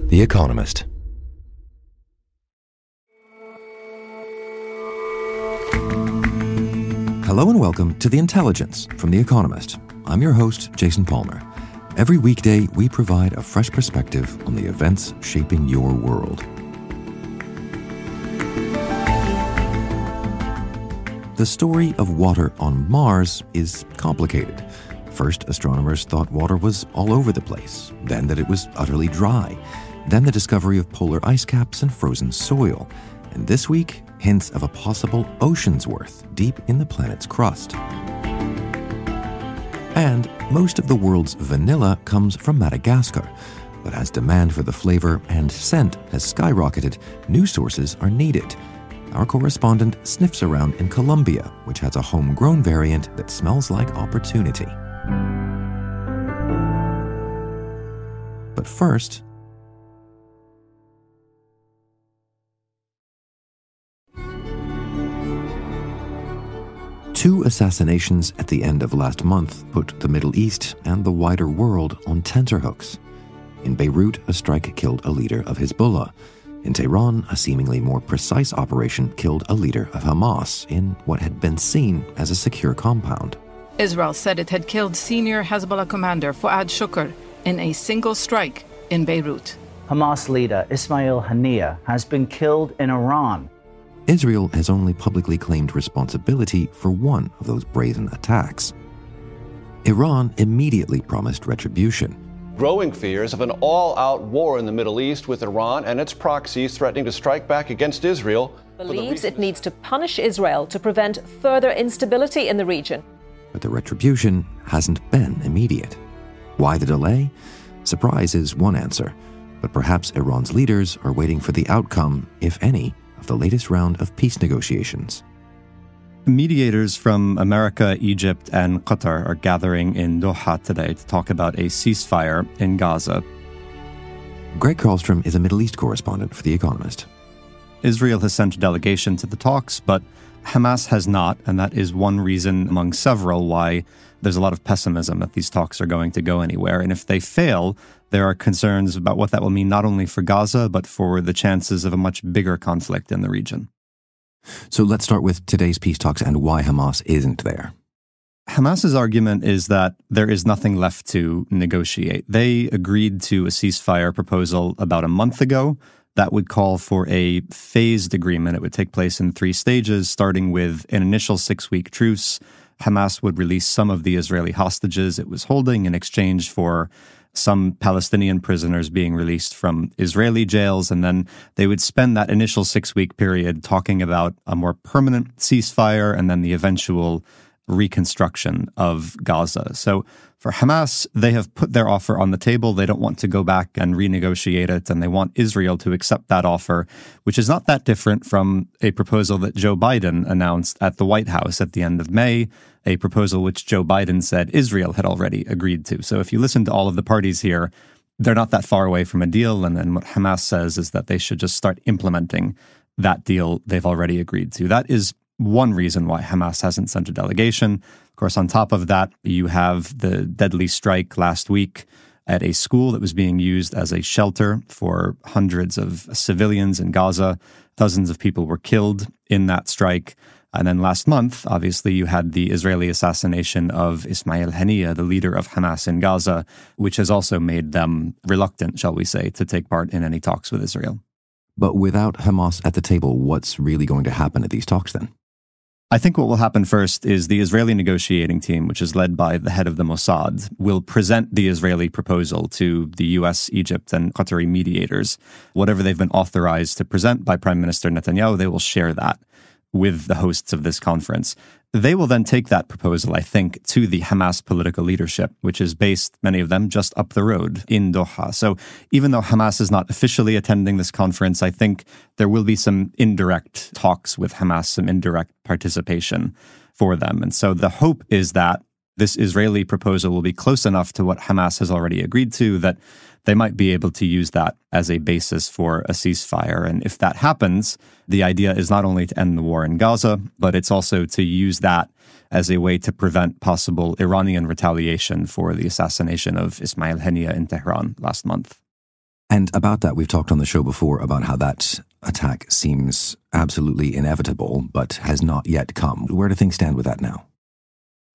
The Economist. Hello and welcome to The Intelligence from The Economist. I'm your host, Jason Palmer. Every weekday, we provide a fresh perspective on the events shaping your world. The story of water on Mars is complicated. First, astronomers thought water was all over the place, then that it was utterly dry, then the discovery of polar ice caps and frozen soil, and this week, hints of a possible ocean's worth deep in the planet's crust. And most of the world's vanilla comes from Madagascar. But as demand for the flavor and scent has skyrocketed, new sources are needed. Our correspondent sniffs around in Colombia, which has a homegrown variant that smells like opportunity. But first, two assassinations at the end of last month put the Middle East and the wider world on tenterhooks. In Beirut, a strike killed a leader of Hezbollah. In Tehran, a seemingly more precise operation killed a leader of Hamas in what had been seen as a secure compound. Israel said it had killed senior Hezbollah commander Fuad Shukr in a single strike in Beirut. Hamas leader Ismail Haniyeh has been killed in Iran. Israel has only publicly claimed responsibility for one of those brazen attacks. Iran immediately promised retribution. Growing fears of an all-out war in the Middle East, with Iran and its proxies threatening to strike back against Israel. Believes it needs to punish Israel to prevent further instability in the region. But the retribution hasn't been immediate. Why the delay? Surprise is one answer, but perhaps Iran's leaders are waiting for the outcome, if any, of the latest round of peace negotiations. Mediators from America, Egypt, and Qatar are gathering in Doha today to talk about a ceasefire in Gaza. Greg Karlstrom is a Middle East correspondent for The Economist. Israel has sent a delegation to the talks, but Hamas has not, and that is one reason among several why there's a lot of pessimism that these talks are going to go anywhere. And if they fail, there are concerns about what that will mean not only for Gaza, but for the chances of a much bigger conflict in the region. So let's start with today's peace talks and why Hamas isn't there. Hamas's argument is that there is nothing left to negotiate. They agreed to a ceasefire proposal about a month ago that would call for a phased agreement. It would take place in 3 stages, starting with an initial 6-week truce. Hamas would release some of the Israeli hostages it was holding in exchange for some Palestinian prisoners being released from Israeli jails, and then they would spend that initial 6-week period talking about a more permanent ceasefire and then the eventual reconstruction of Gaza. So for Hamas, they have put their offer on the table. They don't want to go back and renegotiate it, and they want Israel to accept that offer, which is not that different from a proposal that Joe Biden announced at the White House at the end of May, a proposal which Joe Biden said Israel had already agreed to. So if you listen to all of the parties here, they're not that far away from a deal, and what Hamas says is that they should just start implementing that deal they've already agreed to. That is one reason why Hamas hasn't sent a delegation. Of course, on top of that, you have the deadly strike last week at a school that was being used as a shelter for hundreds of civilians in Gaza. Dozens of people were killed in that strike. And then last month, obviously, you had the Israeli assassination of Ismail Haniyeh, the leader of Hamas in Gaza, which has also made them reluctant, shall we say, to take part in any talks with Israel. But without Hamas at the table, what's really going to happen at these talks then? I think what will happen first is the Israeli negotiating team, which is led by the head of the Mossad, will present the Israeli proposal to the US, Egypt, and Qatari mediators. Whatever they've been authorized to present by Prime Minister Netanyahu, they will share that with the hosts of this conference. They will then take that proposal, I think, to the Hamas political leadership, which is based, many of them, just up the road in Doha. So even though Hamas is not officially attending this conference, I think there will be some indirect talks with Hamas, some indirect participation for them. And so the hope is that this Israeli proposal will be close enough to what Hamas has already agreed to that they might be able to use that as a basis for a ceasefire. And if that happens, the idea is not only to end the war in Gaza, but it's also to use that as a way to prevent possible Iranian retaliation for the assassination of Ismail Haniyeh in Tehran last month. And about that, we've talked on the show before about how that attack seems absolutely inevitable, but has not yet come. Where do things stand with that now?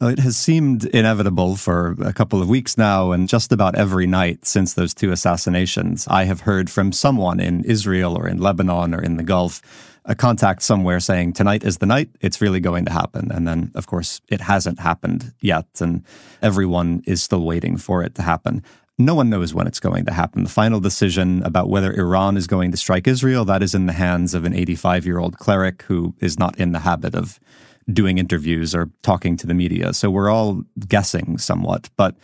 It has seemed inevitable for a couple of weeks now, and just about every night since those two assassinations, I have heard from someone in Israel or in Lebanon or in the Gulf, a contact somewhere saying, tonight is the night, it's really going to happen. And then, of course, it hasn't happened yet, and everyone is still waiting for it to happen. No one knows when it's going to happen. The final decision about whether Iran is going to strike Israel, that is in the hands of an 85-year-old cleric who is not in the habit of doing interviews or talking to the media. So we're all guessing somewhat. But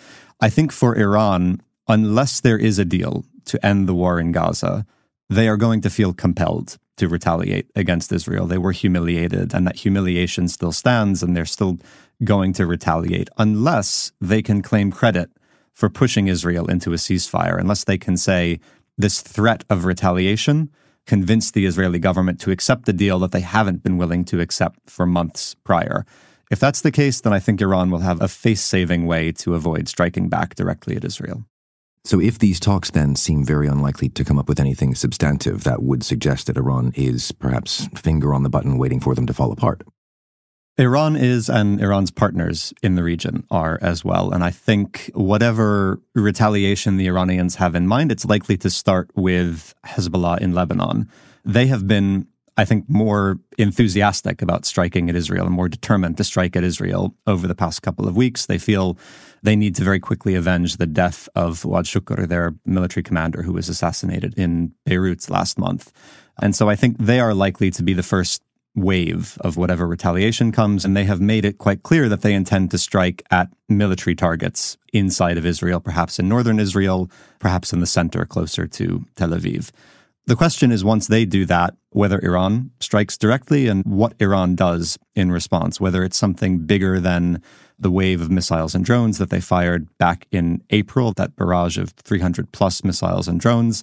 I think for Iran, unless there is a deal to end the war in Gaza, they are going to feel compelled to retaliate against Israel. They were humiliated, and that humiliation still stands, and they're still going to retaliate unless they can claim credit for pushing Israel into a ceasefire, unless they can say this threat of retaliation convinced the Israeli government to accept the deal that they haven't been willing to accept for months prior. If that's the case, then I think Iran will have a face-saving way to avoid striking back directly at Israel. So if these talks then seem very unlikely to come up with anything substantive, that would suggest that Iran is perhaps finger on the button waiting for them to fall apart. Iran is, and Iran's partners in the region are as well. And I think whatever retaliation the Iranians have in mind, it's likely to start with Hezbollah in Lebanon. They have been, I think, more enthusiastic about striking at Israel and more determined to strike at Israel over the past couple of weeks. They feel they need to very quickly avenge the death of Fuad Shukr, their military commander who was assassinated in Beirut last month. And so I think they are likely to be the first wave of whatever retaliation comes, and they have made it quite clear that they intend to strike at military targets inside of Israel, perhaps in northern Israel, perhaps in the center closer to Tel Aviv. The question is, once they do that, whether Iran strikes directly and what Iran does in response, whether it's something bigger than the wave of missiles and drones that they fired back in April, that barrage of 300 plus missiles and drones,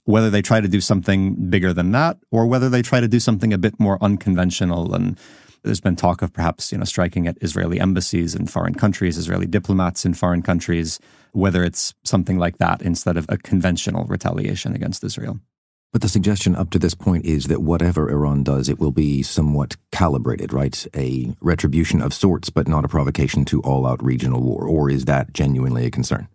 whether they try to do something bigger than that, or whether they try to do something a bit more unconventional. And there's been talk of perhaps, striking at Israeli embassies in foreign countries, Israeli diplomats in foreign countries, whether it's something like that instead of a conventional retaliation against Israel. But the suggestion up to this point is that whatever Iran does, it will be somewhat calibrated, right? A retribution of sorts, but not a provocation to all-out regional war. Or is that genuinely a concern?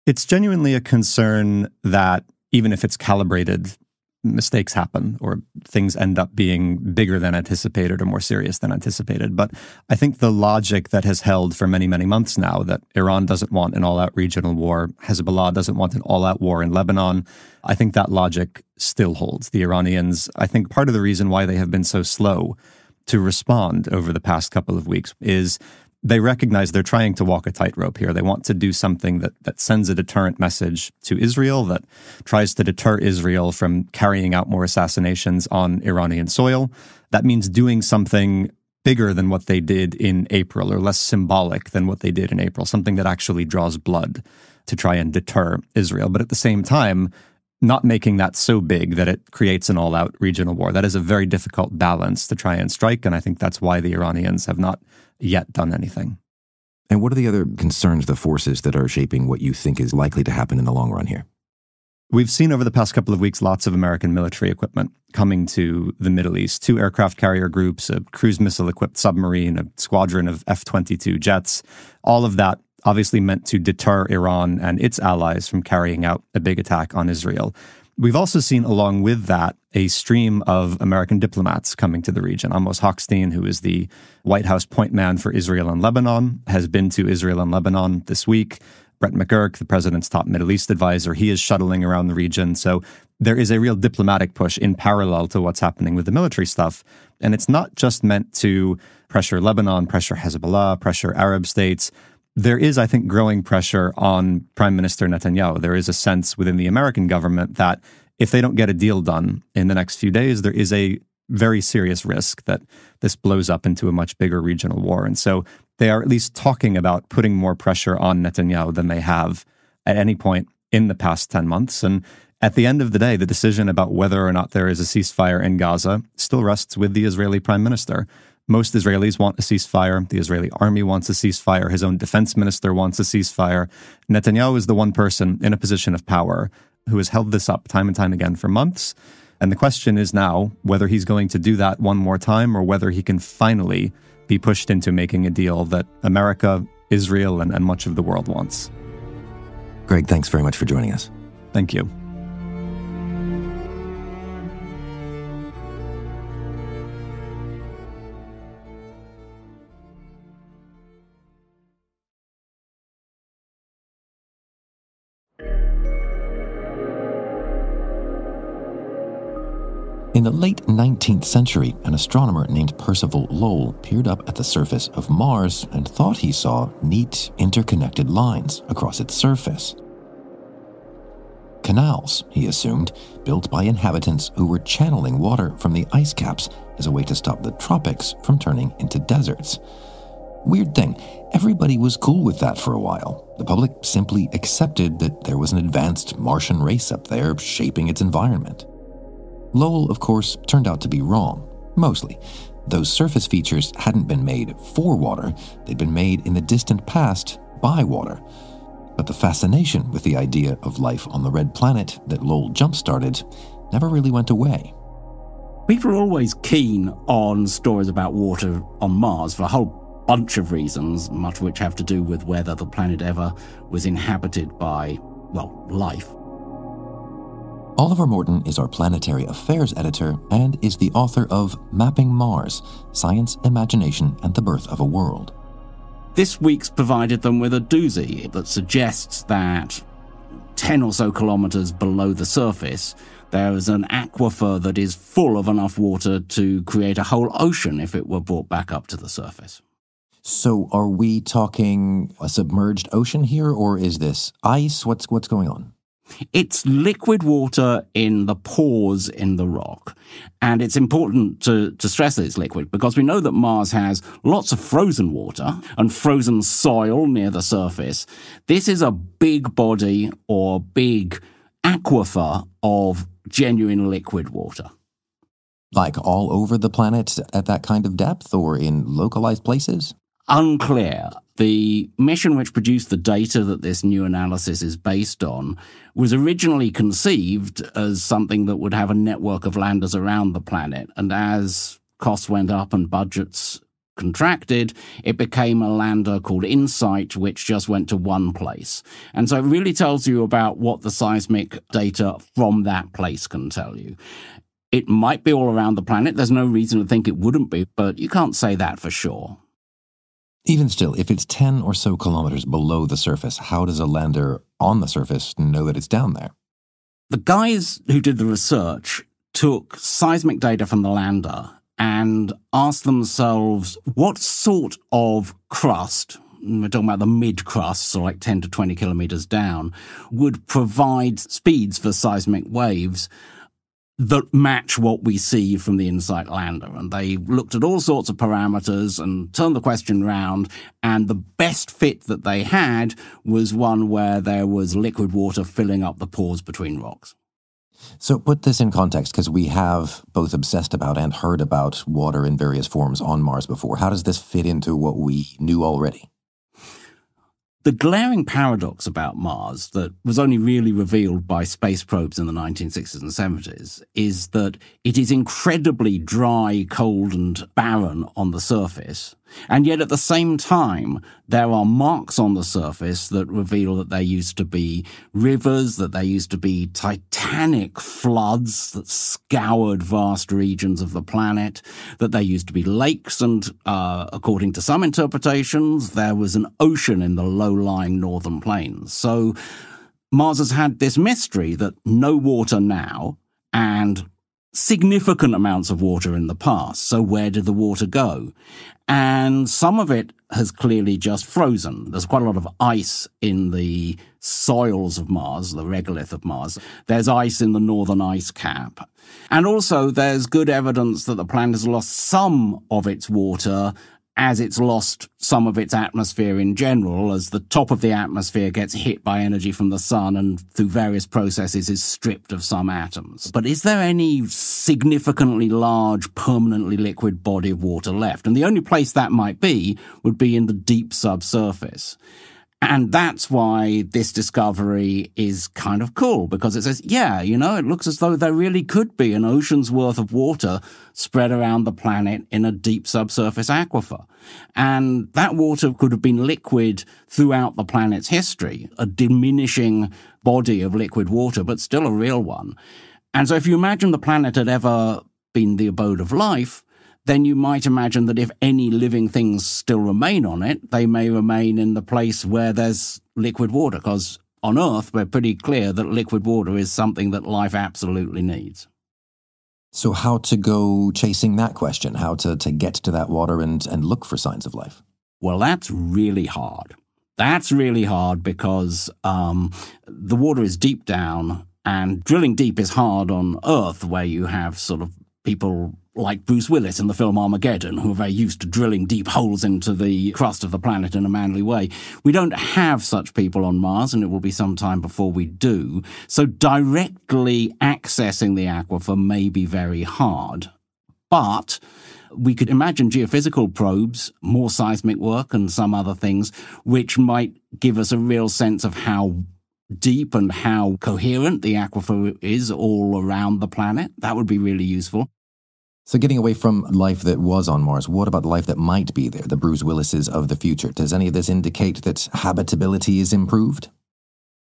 It's genuinely a concern that even if it's calibrated, mistakes happen or things end up being bigger than anticipated or more serious than anticipated. But I think the logic that has held for many, many months now, that Iran doesn't want an all-out regional war, Hezbollah doesn't want an all-out war in Lebanon, I think that logic still holds. The Iranians, I think part of the reason why they have been so slow to respond over the past couple of weeks is they recognize they're trying to walk a tightrope here. They want to do something that sends a deterrent message to Israel, that tries to deter Israel from carrying out more assassinations on Iranian soil. That means doing something bigger than what they did in April, or less symbolic than what they did in April, something that actually draws blood to try and deter Israel. But at the same time, not making that so big that it creates an all-out regional war. That is a very difficult balance to try and strike, and I think that's why the Iranians have not yet done anything. And what are the other concerns, the forces that are shaping what you think is likely to happen in the long run here? We've seen over the past couple of weeks lots of American military equipment coming to the Middle East. 2 aircraft carrier groups, a cruise missile-equipped submarine, a squadron of F-22 jets. All of that obviously meant to deter Iran and its allies from carrying out a big attack on Israel. We've also seen, along with that, a stream of American diplomats coming to the region. Amos Hochstein, who is the White House point man for Israel and Lebanon, has been to Israel and Lebanon this week. Brett McGurk, the president's top Middle East advisor, he is shuttling around the region. So there is a real diplomatic push in parallel to what's happening with the military stuff. And it's not just meant to pressure Lebanon, pressure Hezbollah, pressure Arab states. There is, I think, growing pressure on Prime Minister Netanyahu. There is a sense within the American government that if they don't get a deal done in the next few days, there is a very serious risk that this blows up into a much bigger regional war. And so they are at least talking about putting more pressure on Netanyahu than they have at any point in the past 10 months. And at the end of the day, the decision about whether or not there is a ceasefire in Gaza still rests with the Israeli prime minister. Most Israelis want a ceasefire. The Israeli army wants a ceasefire. His own defense minister wants a ceasefire. Netanyahu is the one person in a position of power who has held this up time and time again for months. And the question is now whether he's going to do that one more time or whether he can finally be pushed into making a deal that America, Israel, and much of the world wants. Greg, thanks very much for joining us. Thank you. In the late 19th century, an astronomer named Percival Lowell peered up at the surface of Mars and thought he saw neat, interconnected lines across its surface. Canals, he assumed, built by inhabitants who were channeling water from the ice caps as a way to stop the tropics from turning into deserts. Weird thing, everybody was cool with that for a while. The public simply accepted that there was an advanced Martian race up there shaping its environment. Lowell, of course, turned out to be wrong, mostly. Those surface features hadn't been made for water, they'd been made in the distant past by water. But the fascination with the idea of life on the red planet that Lowell jump-started never really went away. People are always keen on stories about water on Mars for a whole bunch of reasons, much of which have to do with whether the planet ever was inhabited by, well, life. Oliver Morton is our planetary affairs editor and is the author of Mapping Mars, Science, Imagination, and the Birth of a World. This week's provided them with a doozy that suggests that 10 or so kilometers below the surface, there is an aquifer that is full of enough water to create a whole ocean if it were brought back up to the surface. So are we talking a submerged ocean here, or is this ice? What's going on? It's liquid water in the pores in the rock. And it's important to stress that it's liquid because we know that Mars has lots of frozen water and frozen soil near the surface. This is a big body or big aquifer of genuine liquid water. Like all over the planet at that kind of depth or in localized places? Unclear. The mission which produced the data that this new analysis is based on was originally conceived as something that would have a network of landers around the planet. And as costs went up and budgets contracted, it became a lander called InSight, which just went to one place. And so it really tells you about what the seismic data from that place can tell you. It might be all around the planet. There's no reason to think it wouldn't be, but you can't say that for sure. Even still, if it's 10 or so kilometers below the surface, how does a lander on the surface know that it's down there? The guys who did the research took seismic data from the lander and asked themselves what sort of crust, we're talking about the mid-crust, so like 10 to 20 kilometers down, would provide speeds for seismic waves that match what we see from the InSight lander. And they looked at all sorts of parameters and turned the question around, and the best fit that they had was one where there was liquid water filling up the pores between rocks. So put this in context, because we have both obsessed about and heard about water in various forms on Mars before. How does this fit into what we knew already? The glaring paradox about Mars that was only really revealed by space probes in the 1960s and 70s is that it is incredibly dry, cold, and barren on the surface. And yet at the same time, there are marks on the surface that reveal that there used to be rivers, that there used to be titanic floods that scoured vast regions of the planet, that there used to be lakes, and according to some interpretations, there was an ocean in the low-lying northern plains. So Mars has had this mystery that no water now and significant amounts of water in the past. So where did the water go? And some of it has clearly just frozen. There's quite a lot of ice in the soils of Mars, the regolith of Mars. There's ice in the northern ice cap. And also there's good evidence that the planet has lost some of its water as it's lost some of its atmosphere in general, as the top of the atmosphere gets hit by energy from the sun and through various processes is stripped of some atoms. But is there any significantly large, permanently liquid body of water left? And the only place that might be would be in the deep subsurface. And that's why this discovery is kind of cool, because it says, yeah, it looks as though there really could be an ocean's worth of water spread around the planet in a deep subsurface aquifer. And that water could have been liquid throughout the planet's history, a diminishing body of liquid water, but still a real one. And so if you imagine the planet had ever been the abode of life, then you might imagine that if any living things still remain on it, they may remain in the place where there's liquid water, because on Earth, we're pretty clear that liquid water is something that life absolutely needs. So how to go chasing that question, how to get to that water and look for signs of life? Well, that's really hard. That's really hard because the water is deep down, and drilling deep is hard on Earth, where you have sort of people like Bruce Willis in the film Armageddon, who are very used to drilling deep holes into the crust of the planet in a manly way. We don't have such people on Mars, and it will be some time before we do. So directly accessing the aquifer may be very hard. But we could imagine geophysical probes, more seismic work and some other things, which might give us a real sense of how deep and how coherent the aquifer is all around the planet. That would be really useful. So getting away from life that was on Mars, what about the life that might be there, the Bruce Willises of the future? Does any of this indicate that habitability is improved?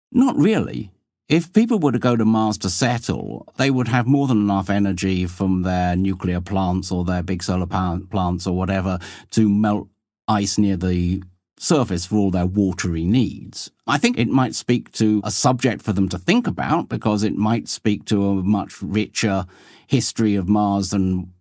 Not really. If people were to go to Mars to settle, they would have more than enough energy from their nuclear plants or their big solar plants or whatever to melt ice near the surface for all their watery needs. I think it might speak to a subject for them to think about, because it might speak to a much richer history of Mars than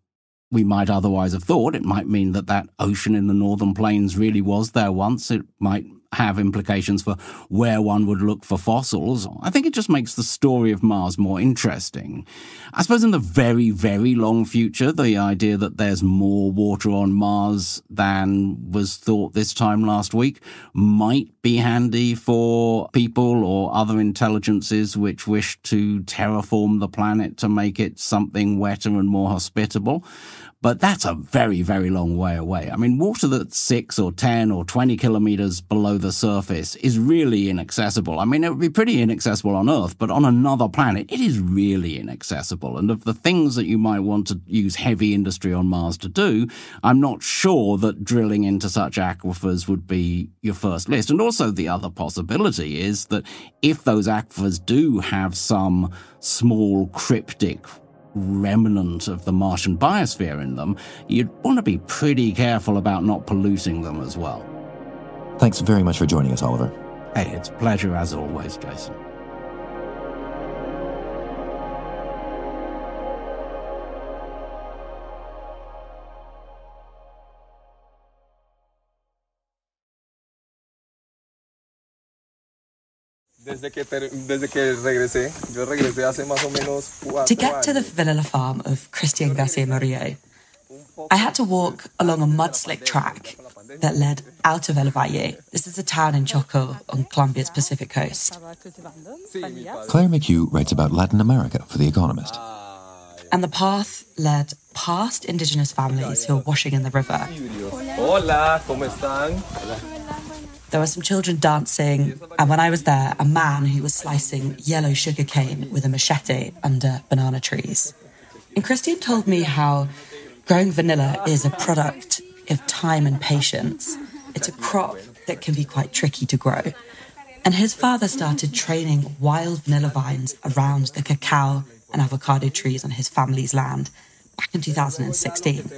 we might otherwise have thought. It might mean that that ocean in the northern plains really was there once. It might have implications for where one would look for fossils. I think it just makes the story of Mars more interesting. I suppose in the very, very long future, the idea that there's more water on Mars than was thought this time last week might be handy for people or other intelligences which wish to terraform the planet to make it something wetter and more hospitable. But that's a very, very long way away. I mean, water that's 6 or 10 or 20 kilometers below the surface is really inaccessible. I mean, it would be pretty inaccessible on Earth, but on another planet, it is really inaccessible. And of the things that you might want to use heavy industry on Mars to do, I'm not sure that drilling into such aquifers would be your first list. And also the other possibility is that if those aquifers do have some small cryptic remnant of the Martian biosphere in them, you'd want to be pretty careful about not polluting them as well. Thanks very much for joining us, Oliver. Hey, it's a pleasure as always, Jason. To get to the vanilla farm of Christian Garcia Murillo, I had to walk along a mud-slick track that led out of El Valle. This is a town in Choco on Colombia's Pacific coast. Claire McHugh writes about Latin America for The Economist. And the path led past indigenous families who were washing in the river. Hola, ¿cómo están? There were some children dancing, and when I was there, a man who was slicing yellow sugarcane with a machete under banana trees. And Christian told me how growing vanilla is a product of time and patience. It's a crop that can be quite tricky to grow. And his father started training wild vanilla vines around the cacao and avocado trees on his family's land back in 2016.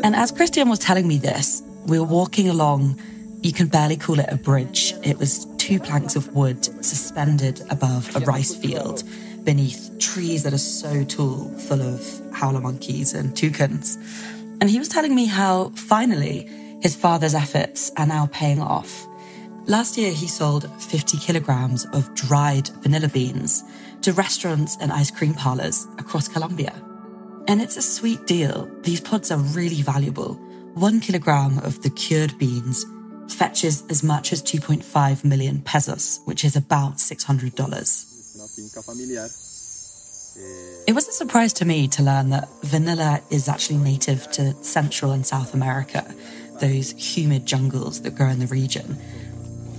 And as Christian was telling me this, we were walking along, you can barely call it a bridge. It was 2 planks of wood suspended above a rice field beneath trees that are so tall, full of howler monkeys and toucans. And he was telling me how, finally, his father's efforts are now paying off. Last year, he sold 50 kilograms of dried vanilla beans to restaurants and ice cream parlors across Colombia. And it's a sweet deal. These pods are really valuable. 1 kilogram of the cured beans fetches as much as 2.5 million pesos, which is about $600. It was a surprise to me to learn that vanilla is actually native to Central and South America, those humid jungles that grow in the region.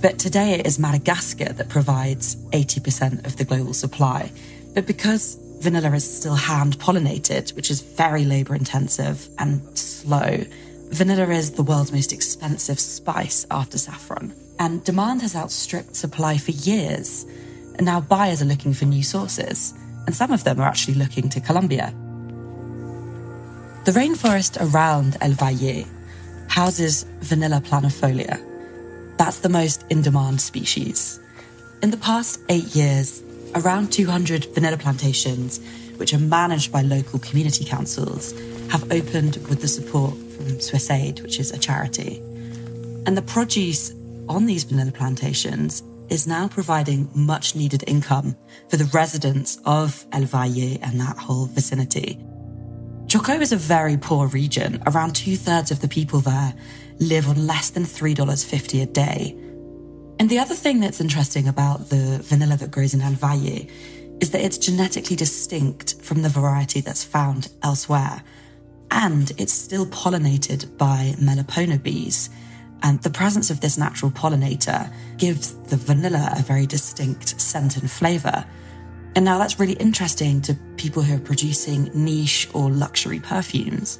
But today it is Madagascar that provides 80% of the global supply. But because vanilla is still hand-pollinated, which is very labour-intensive and slow, vanilla is the world's most expensive spice after saffron. And demand has outstripped supply for years. And now buyers are looking for new sources. And some of them are actually looking to Colombia. The rainforest around El Valle houses Vanilla planifolia. That's the most in-demand species. In the past 8 years, around 200 vanilla plantations, which are managed by local community councils, have opened with the support from Swiss Aid, which is a charity. And the produce on these vanilla plantations is now providing much needed income for the residents of El Valle and that whole vicinity. Chocó is a very poor region. Around 2/3 of the people there live on less than $3.50 a day. And the other thing that's interesting about the vanilla that grows in El Valle is that it's genetically distinct from the variety that's found elsewhere. And it's still pollinated by melipona bees. And the presence of this natural pollinator gives the vanilla a very distinct scent and flavour. And now that's really interesting to people who are producing niche or luxury perfumes.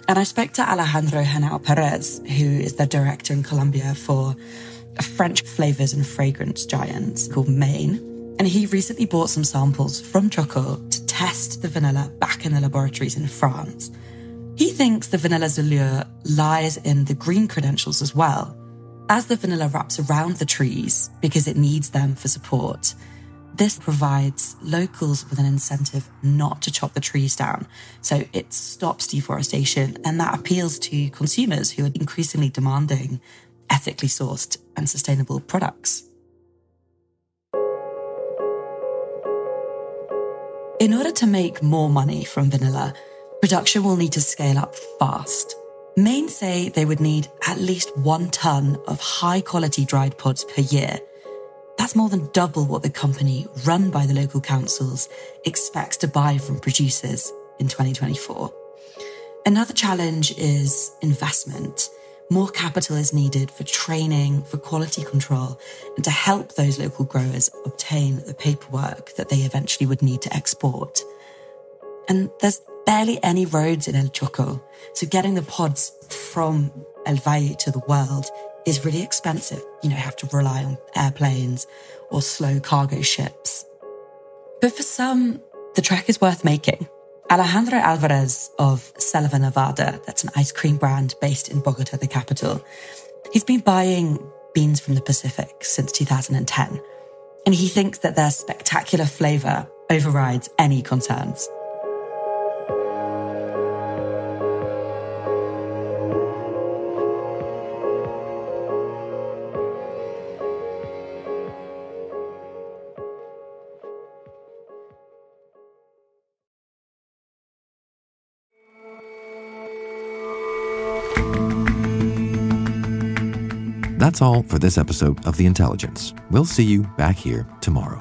And I spoke to Alejandro Henao Perez, who is the director in Colombia for a French flavours and fragrance giant called Maine. And he recently bought some samples from Chocó to test the vanilla back in the laboratories in France. He thinks the vanilla's allure lies in the green credentials as well. As the vanilla wraps around the trees because it needs them for support, this provides locals with an incentive not to chop the trees down. So it stops deforestation, and that appeals to consumers who are increasingly demanding ethically sourced and sustainable products. In order to make more money from vanilla, production will need to scale up fast. Maine say they would need at least 1 ton of high-quality dried pods per year. That's more than double what the company, run by the local councils, expects to buy from producers in 2024. Another challenge is investment. More capital is needed for training, for quality control, and to help those local growers obtain the paperwork that they eventually would need to export. And there's barely any roads in El Chocó, so getting the pods from El Valle to the world is really expensive. You have to rely on airplanes or slow cargo ships. But for some, the trek is worth making. Alejandro Alvarez of Selva Nevada, that's an ice cream brand based in Bogota, the capital, he's been buying beans from the Pacific since 2010. And he thinks that their spectacular flavour overrides any concerns. That's all for this episode of The Intelligence. We'll see you back here tomorrow.